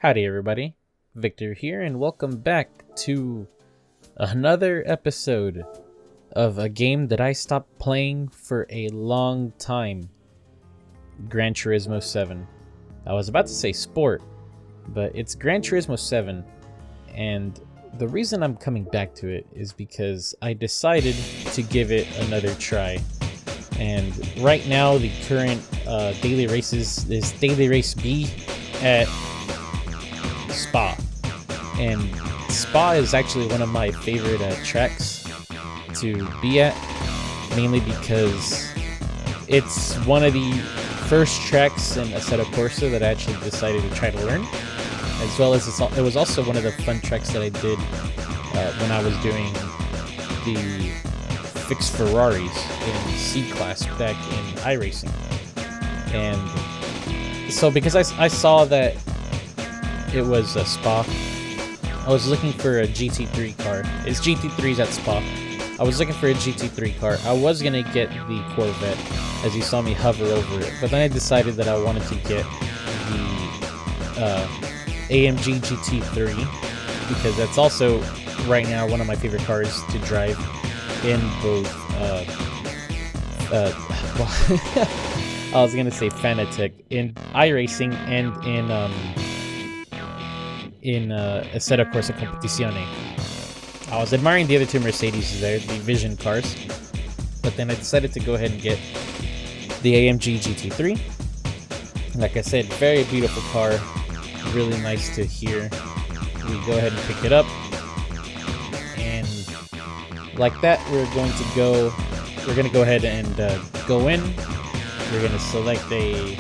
Howdy everybody, Victor here, and welcome back to another episode of a game that I stopped playing for a long time, Gran Turismo 7. I was about to say Sport, but it's Gran Turismo 7, and the reason I'm coming back to it is because I decided to give it another try. And right now the current daily races is Daily Race B at Spa, and Spa is actually one of my favorite tracks to be at, mainly because it's one of the first tracks in Assetto Corsa that I actually decided to try to learn, as well as it was also one of the fun tracks that I did when I was doing the fixed Ferraris in C-Class back in iRacing. And so because I saw that it was a Spa, I was looking for a GT3 car. It's GT3s at Spa. I was looking for a GT3 car. I was gonna get the Corvette, as you saw me hover over it, but then I decided that I wanted to get the AMG GT3 because that's also right now one of my favorite cars to drive in both I was gonna say Fanatec, in iRacing and in Assetto Corsa Competizione. I was admiring the other two Mercedes there, the Vision cars, but then I decided to go ahead and get the AMG GT3. Like I said, very beautiful car, really nice to hear. We go ahead and pick it up, and like that, we're going to go ahead and go in. We're going to select a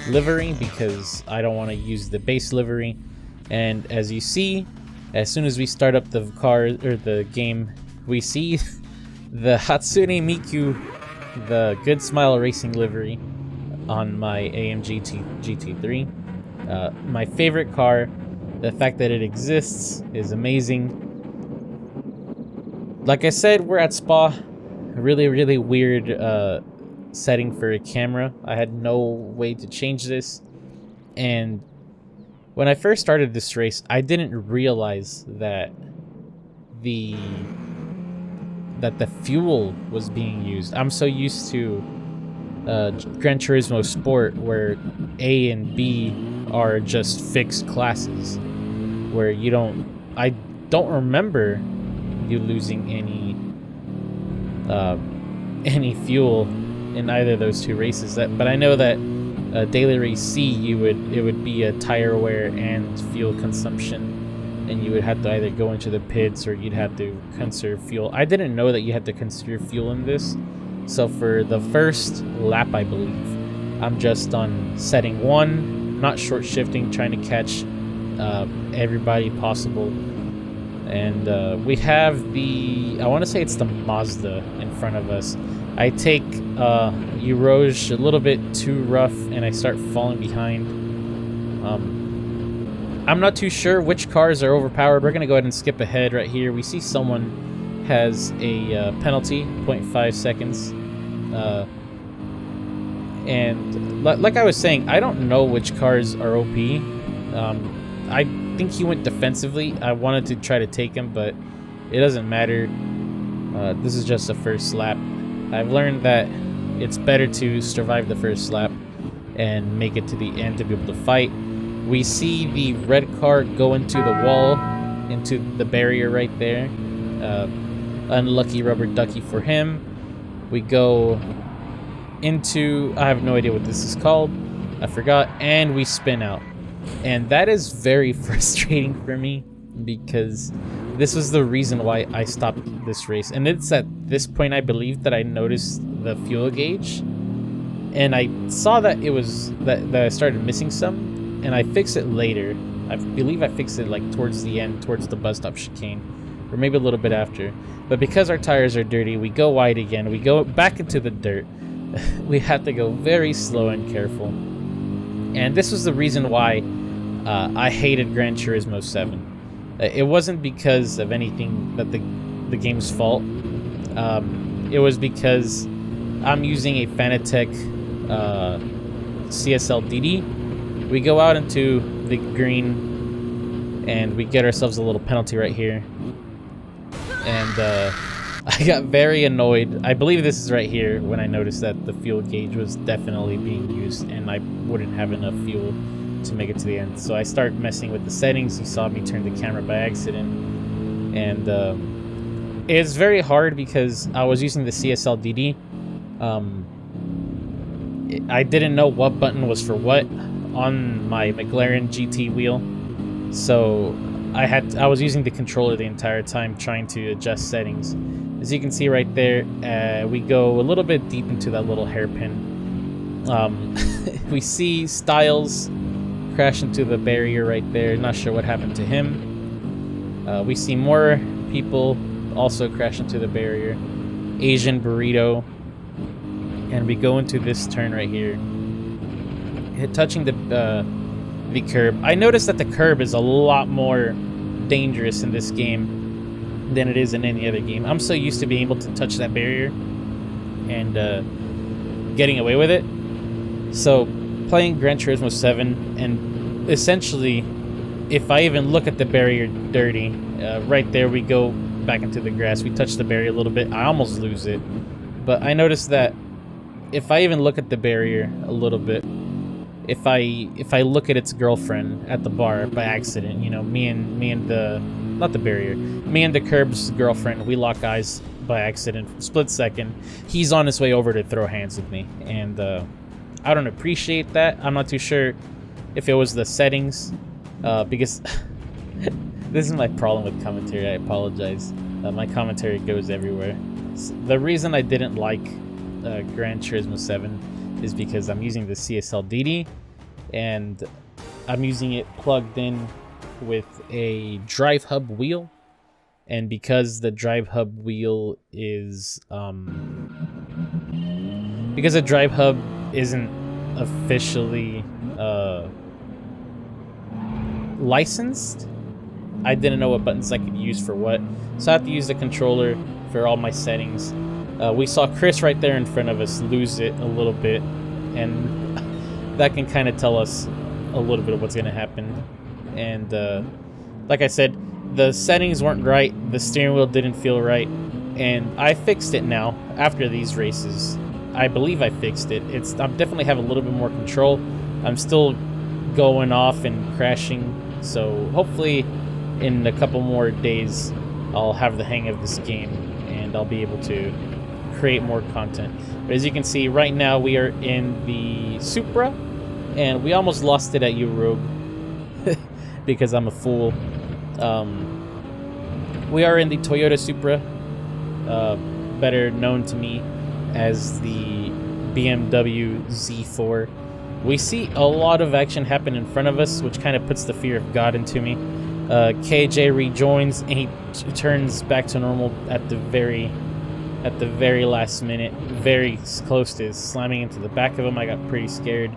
livery because I don't want to use the base livery. And as you see, as soon as we start up the car or the game, we see the Hatsune Miku, the Good Smile Racing livery on my AMG GT3. My favorite car. The fact that it exists is amazing. Like I said, we're at Spa. A really weird setting for a camera. I had no way to change this, and when I first started this race, I didn't realize that the fuel was being used. I'm so used to Gran Turismo Sport, where A and B are just fixed classes, where I don't remember you losing any fuel in either of those two races. But I know that Daily Race C, it would be a tire wear and fuel consumption, and you would have to either go into the pits or you'd have to conserve fuel. I didn't know that you had to conserve fuel in this, so for the first lap, I believe, I'm just on setting 1, not short shifting, trying to catch everybody possible. And we have I want to say it's the Mazda in front of us. I take Rouge a little bit too rough, and I start falling behind. I'm not too sure which cars are overpowered. We're going to go ahead and skip ahead right here. We see someone has a penalty, 0.5 seconds. And like I was saying, I don't know which cars are OP. I think he went defensively. I wanted to try to take him, but it doesn't matter. This is just the first lap. I've learned that it's better to survive the first lap and make it to the end to be able to fight. We see the red car go into the wall, into the barrier right there. Unlucky rubber ducky for him. We go into, I have no idea what this is called, I forgot, and we spin out. And that is very frustrating for me, because this was the reason why I stopped this race. And it's at this point, I believe, that I noticed the fuel gauge, and I saw that it was that I started missing some, and I fixed it later. I believe I fixed it like towards the end, towards the bus stop chicane, or maybe a little bit after. But because our tires are dirty, we go wide again. We go back into the dirt. We have to go very slow and careful. And this was the reason why I hated Gran Turismo 7. It wasn't because of anything that the game's fault. It was because I'm using a Fanatec CSL DD. We go out into the green and we get ourselves a little penalty right here. And I got very annoyed. I believe this is right here when I noticed that the fuel gauge was definitely being used and I wouldn't have enough fuel to make it to the end. So I started messing with the settings. You saw me turn the camera by accident. And it's very hard because I was using the CSL-DD. I didn't know what button was for what on my McLaren GT wheel. So I was using the controller the entire time trying to adjust settings. As you can see right there, we go a little bit deep into that little hairpin. We see Styles crash into the barrier right there. Not sure what happened to him. We see more people also crash into the barrier. Asian Burrito. And we go into this turn right here. Touching the curb. I noticed that the curb is a lot more dangerous in this game than it is in any other game. I'm so used to being able to touch that barrier and getting away with it. So playing Gran Turismo 7, and essentially if I even look at the barrier dirty, right there we go back into the grass. We touch the barrier a little bit. I almost lose it. But I noticed that if I even look at the barrier a little bit, if I look at its girlfriend at the bar by accident, you know, me and the, not the barrier, me and the curb's girlfriend, we lock eyes by accident, split second. He's on his way over to throw hands with me, and I don't appreciate that. I'm not too sure if it was the settings, because this is my problem with commentary. I apologize. My commentary goes everywhere. The reason I didn't like Gran Turismo 7 is because I'm using the CSL-DD and I'm using it plugged in with a drive hub wheel, and because the drive hub wheel is because the drive hub isn't officially licensed, I didn't know what buttons I could use for what, so I have to use the controller for all my settings. We saw Chris right there in front of us lose it a little bit, and that can kind of tell us a little bit of what's going to happen. And like I said, the settings weren't right, the steering wheel didn't feel right, and I fixed it now after these races. I believe I fixed it. I'm definitely have a little bit more control. I'm still going off and crashing, so hopefully in a couple more days I'll have the hang of this game and I'll be able to create more content. But as you can see right now, we are in the Supra, and we almost lost it at Rogue because I'm a fool. We are in the Toyota Supra, better known to me as the BMW Z4. We see a lot of action happen in front of us, which kind of puts the fear of God into me. KJ rejoins and he turns back to normal at the very last minute, very close to slamming into the back of him. I got pretty scared,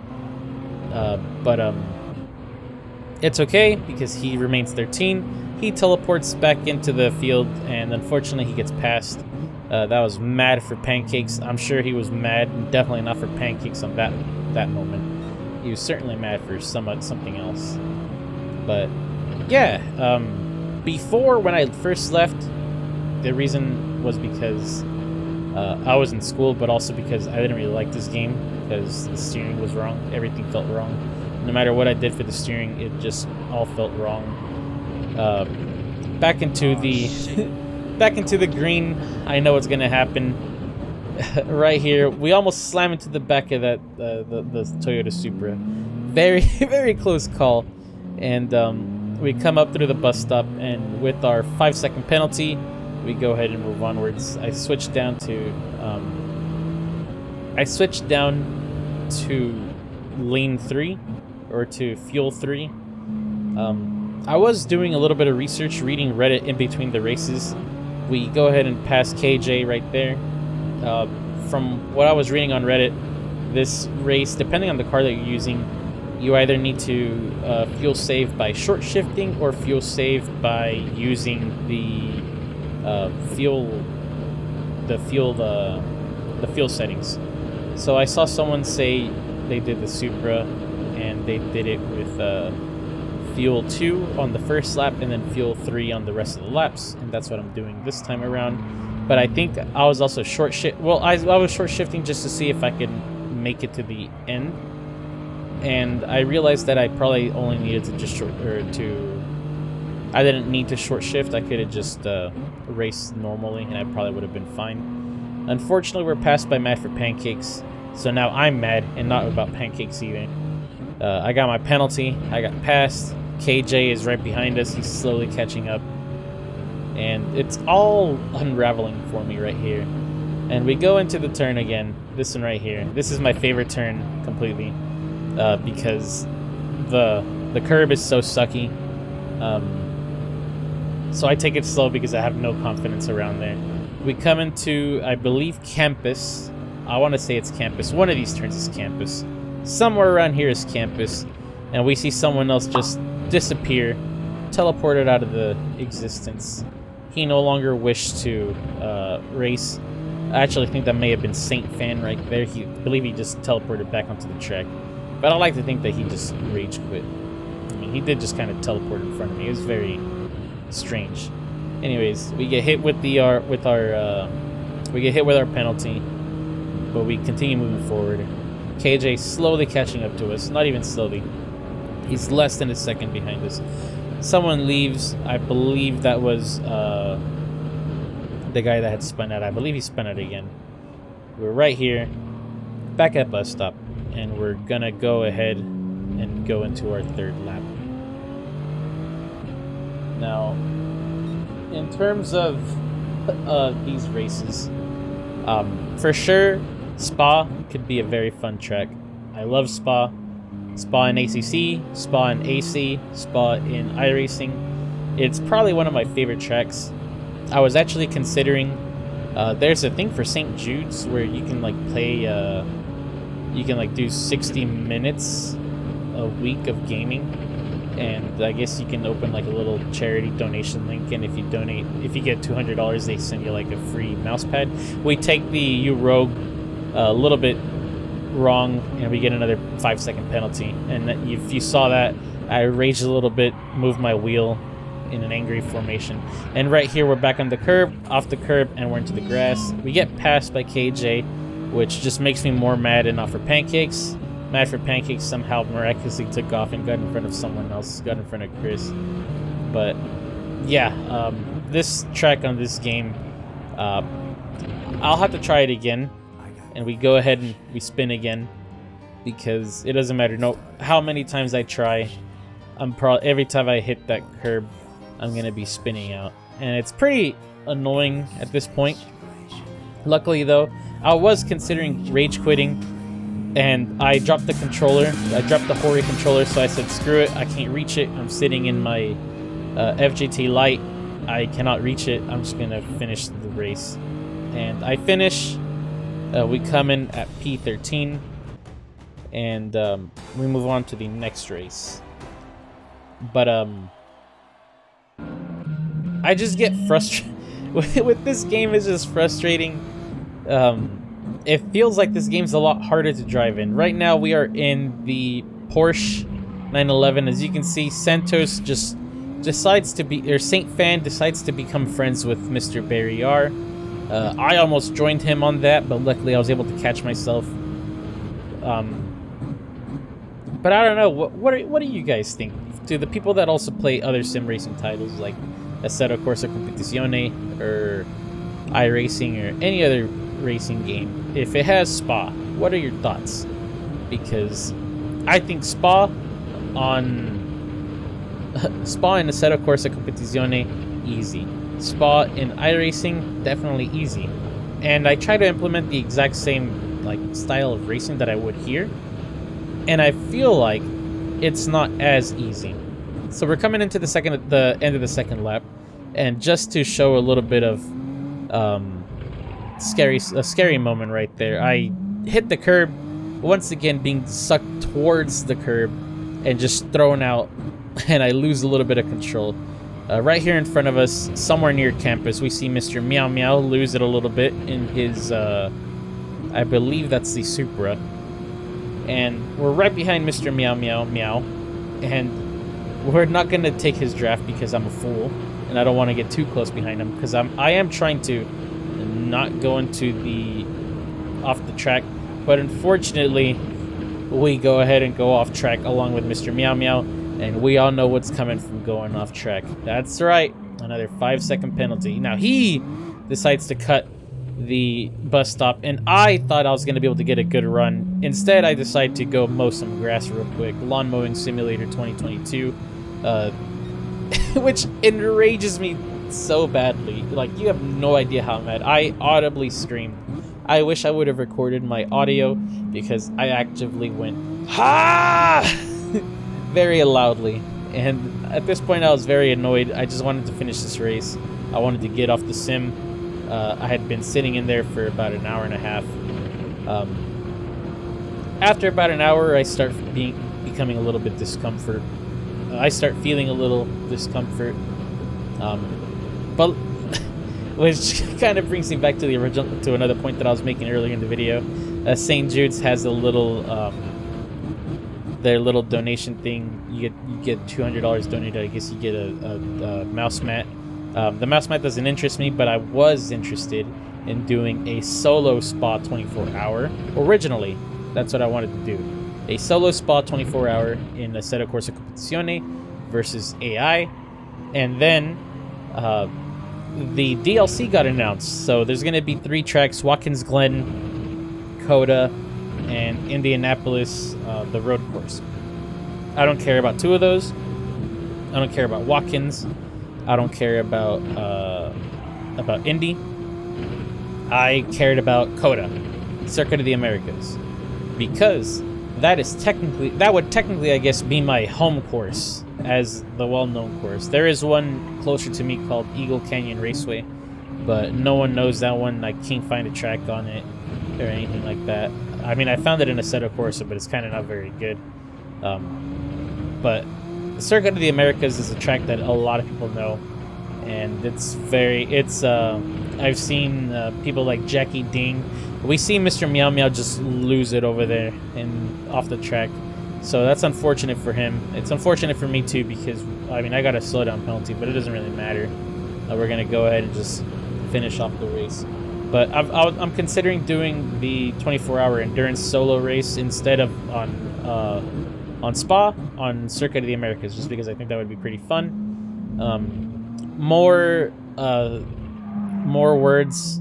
but it's okay because he remains 13. He teleports back into the field, and unfortunately he gets passed. That was mad for Pancakes. I'm sure he was mad, definitely not for Pancakes on that moment. He was certainly mad for something else. But yeah, before, when I first left, the reason was because I was in school, but also because I didn't really like this game because the steering was wrong. Everything felt wrong. No matter what I did for the steering, it just all felt wrong. Back into the green. I know what's gonna happen. Right here, we almost slam into the back of that the Toyota Supra. Very very close call, and we come up through the bus stop, and with our 5-second penalty, we go ahead and move onwards. I switched down to lane 3, or to fuel 3. I was doing a little bit of research, reading Reddit in between the races. We go ahead and pass KJ right there. From what I was reading on Reddit, this race, depending on the car that you're using, you either need to fuel save by short shifting or fuel save by using the fuel settings. So I saw someone say they did the Supra and they did it with fuel 2 on the first lap and then fuel 3 on the rest of the laps, and that's what I'm doing this time around. But I think I was also short shift. Well, I was short shifting just to see if I could make it to the end, and I realized that I probably only needed to just I didn't need to short shift. I could have just raced normally, and I probably would have been fine. Unfortunately, we're passed by Mad for Pancakes, so now I'm mad and not about pancakes either. I got my penalty. I got passed. KJ is right behind us. He's slowly catching up. And it's all unraveling for me right here. And we go into the turn again. This one right here. This is my favorite turn completely. Because the curb is so sucky. So I take it slow because I have no confidence around there. We come into, I believe, Campus. I want to say it's Campus. One of these turns is Campus. Somewhere around here is Campus, and we see someone else just disappear, teleported out of the existence. He no longer wished to race. I actually think that may have been Saint Fan right there. I believe he just teleported back onto the track. But I like to think that he just rage quit. I mean, he did just kind of teleport in front of me. It was very strange. Anyways, we get hit with our penalty, but we continue moving forward. KJ slowly catching up to us. Not even slowly. He's less than a second behind us. Someone leaves. I believe that was the guy that had spun out. I believe he spun out again. We're right here, back at bus stop, and we're gonna go ahead and go into our third lap. Now, in terms of these races, for sure, Spa could be a very fun track. I love Spa. Spa in ACC, Spa in AC, Spa in iRacing. It's probably one of my favorite tracks. I was actually considering, there's a thing for St. Jude's where you can like play, you can like do 60 minutes a week of gaming. And I guess you can open like a little charity donation link, and if you donate, if you get $200, they send you like a free mouse pad. We take the U Rogue a little bit wrong, and we get another 5-second penalty. And if you saw that, I raged a little bit, moved my wheel in an angry formation. And right here, we're back on the curb, off the curb, and we're into the grass. We get passed by KJ, which just makes me more mad and not for Pancakes. Mad for Pancakes somehow miraculously took off and got in front of someone else, got in front of Chris. But yeah, this track on this game, I'll have to try it again. And we go ahead and we spin again, because it doesn't matter how many times I try. Every time I hit that curb, I'm gonna be spinning out, and it's pretty annoying at this point. Luckily though, I was considering rage quitting, and I dropped the controller. I dropped the Hori controller, so I said, screw it, I can't reach it. I'm sitting in my FJT Lite. I cannot reach it. I'm just gonna finish the race, and I finish. We come in at P13, and we move on to the next race. But I just get frustrated with this game. Is just frustrating. It feels like this game's a lot harder to drive in. Right now we are in the Porsche 911. As you can see, Santos just decides to be, or Saint Fan decides to become friends with Mr. Barry R. I almost joined him on that, but luckily I was able to catch myself. But I don't know. What do you guys think? Do the people that also play other sim racing titles like Assetto Corsa Competizione or iRacing or any other racing game, if it has Spa, what are your thoughts? Because I think Spa in Assetto Corsa Competizione, easy. Spa in iRacing, definitely easy. And I try to implement the exact same like style of racing that I would here, and I feel like it's not as easy. So we're coming into the end of the second lap, and just to show a little bit of a scary moment right there, I hit the curb, once again being sucked towards the curb and just thrown out, and I lose a little bit of control. Right here in front of us, somewhere near campus, we see Mr. Meow Meow lose it a little bit in his, I believe that's the Supra. And we're right behind Mr. Meow Meow Meow. And we're not going to take his draft because I'm a fool, and I don't want to get too close behind him, because I am trying to not go into the off the track, but unfortunately we go ahead and go off track along with Mr. Meow Meow, and we all know what's coming from going off track. That's right, another 5-second penalty. Now he decides to cut the bus stop, and I thought I was going to be able to get a good run. Instead, I decide to go mow some grass real quick. Lawn Mowing Simulator 2022, which enrages me so badly. Like, you have no idea how mad. I audibly screamed. I wish I would have recorded my audio, because I actively went, "Ha!" very loudly. And at this point, I was very annoyed. I just wanted to finish this race. I wanted to get off the sim. I had been sitting in there for about an hour and a half. After about an hour, I start becoming a little bit discomfort. I start feeling a little discomfort. But which kind of brings me back to the original, to another point that I was making earlier in the video. St. Jude's has a little, their little donation thing. You get $200 donated. I guess you get a mouse mat. The mouse mat doesn't interest me, but I was interested in doing a solo spa 24-hour. Originally, that's what I wanted to do. A solo spa 24-hour in Assetto Corsa Competizione versus AI. And then the DLC got announced. So there's going to be 3 tracks: Watkins Glen, Coda, and Indianapolis, the road course. I don't care about 2 of those. I don't care about Watkins. I don't care about Indy. I cared about Coda, Circuit of the Americas, because that would technically, I guess, be my home course as the well-known course. There is one closer to me called Eagle Canyon Raceway, but no one knows that one. I can't find a track on it or anything like that. I mean, I found it in Assetto Corsa, but it's kind of not very good. But Circuit of the Americas is a track that a lot of people know, and I've seen people like Jackie Ding. We see Mr. Meow Meow just lose it over there and off the track, so that's unfortunate for him. It's unfortunate for me too, because I mean, I got a slowdown penalty, but it doesn't really matter. We're gonna go ahead and just finish off the race. But I'm considering doing the 24-hour endurance solo race instead of on Spa, on Circuit of the Americas, just because I think that would be pretty fun. More words,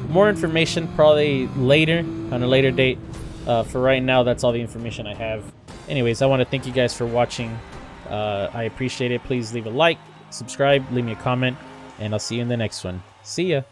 more information probably later, on a later date. For right now, that's all the information I have. Anyways, I want to thank you guys for watching. I appreciate it. Please leave a like, subscribe, leave me a comment, and I'll see you in the next one. See ya.